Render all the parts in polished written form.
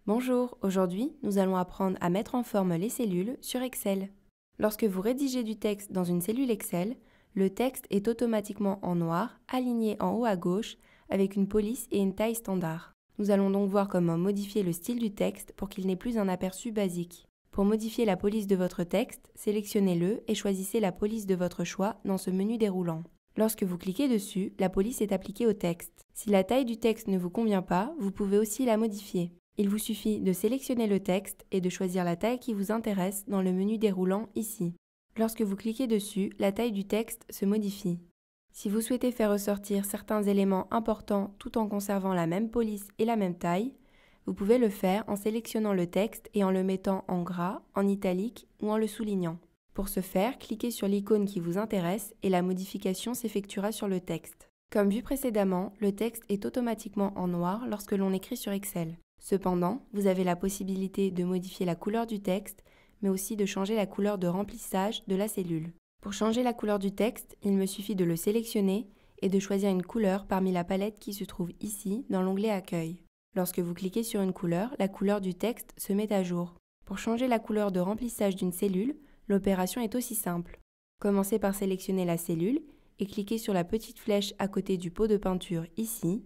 Bonjour, aujourd'hui, nous allons apprendre à mettre en forme les cellules sur Excel. Lorsque vous rédigez du texte dans une cellule Excel, le texte est automatiquement en noir, aligné en haut à gauche, avec une police et une taille standard. Nous allons donc voir comment modifier le style du texte pour qu'il n'ait plus un aperçu basique. Pour modifier la police de votre texte, sélectionnez-le et choisissez la police de votre choix dans ce menu déroulant. Lorsque vous cliquez dessus, la police est appliquée au texte. Si la taille du texte ne vous convient pas, vous pouvez aussi la modifier. Il vous suffit de sélectionner le texte et de choisir la taille qui vous intéresse dans le menu déroulant ici. Lorsque vous cliquez dessus, la taille du texte se modifie. Si vous souhaitez faire ressortir certains éléments importants tout en conservant la même police et la même taille, vous pouvez le faire en sélectionnant le texte et en le mettant en gras, en italique ou en le soulignant. Pour ce faire, cliquez sur l'icône qui vous intéresse et la modification s'effectuera sur le texte. Comme vu précédemment, le texte est automatiquement en noir lorsque l'on écrit sur Excel. Cependant, vous avez la possibilité de modifier la couleur du texte, mais aussi de changer la couleur de remplissage de la cellule. Pour changer la couleur du texte, il me suffit de le sélectionner et de choisir une couleur parmi la palette qui se trouve ici dans l'onglet Accueil. Lorsque vous cliquez sur une couleur, la couleur du texte se met à jour. Pour changer la couleur de remplissage d'une cellule, l'opération est aussi simple. Commencez par sélectionner la cellule et cliquez sur la petite flèche à côté du pot de peinture ici.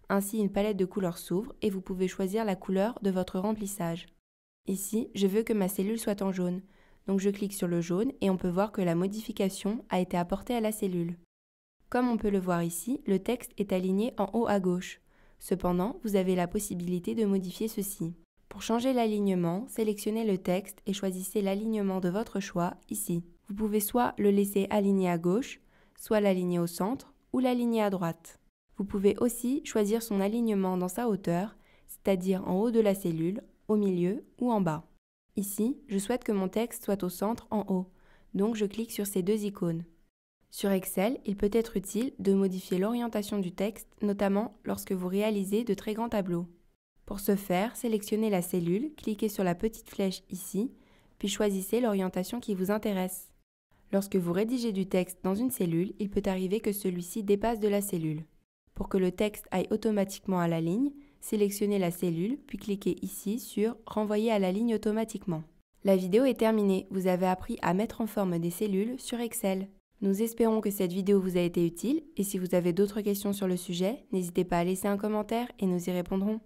Ainsi, une palette de couleurs s'ouvre et vous pouvez choisir la couleur de votre remplissage. Ici, je veux que ma cellule soit en jaune, donc je clique sur le jaune et on peut voir que la modification a été apportée à la cellule. Comme on peut le voir ici, le texte est aligné en haut à gauche. Cependant, vous avez la possibilité de modifier ceci. Pour changer l'alignement, sélectionnez le texte et choisissez l'alignement de votre choix ici. Vous pouvez soit le laisser aligné à gauche, soit l'aligner au centre ou l'aligner à droite. Vous pouvez aussi choisir son alignement dans sa hauteur, c'est-à-dire en haut de la cellule, au milieu ou en bas. Ici, je souhaite que mon texte soit au centre en haut, donc je clique sur ces deux icônes. Sur Excel, il peut être utile de modifier l'orientation du texte, notamment lorsque vous réalisez de très grands tableaux. Pour ce faire, sélectionnez la cellule, cliquez sur la petite flèche ici, puis choisissez l'orientation qui vous intéresse. Lorsque vous rédigez du texte dans une cellule, il peut arriver que celui-ci dépasse de la cellule. Pour que le texte aille automatiquement à la ligne, sélectionnez la cellule, puis cliquez ici sur « Renvoyer à la ligne automatiquement ». La vidéo est terminée, vous avez appris à mettre en forme des cellules sur Excel. Nous espérons que cette vidéo vous a été utile et si vous avez d'autres questions sur le sujet, n'hésitez pas à laisser un commentaire et nous y répondrons.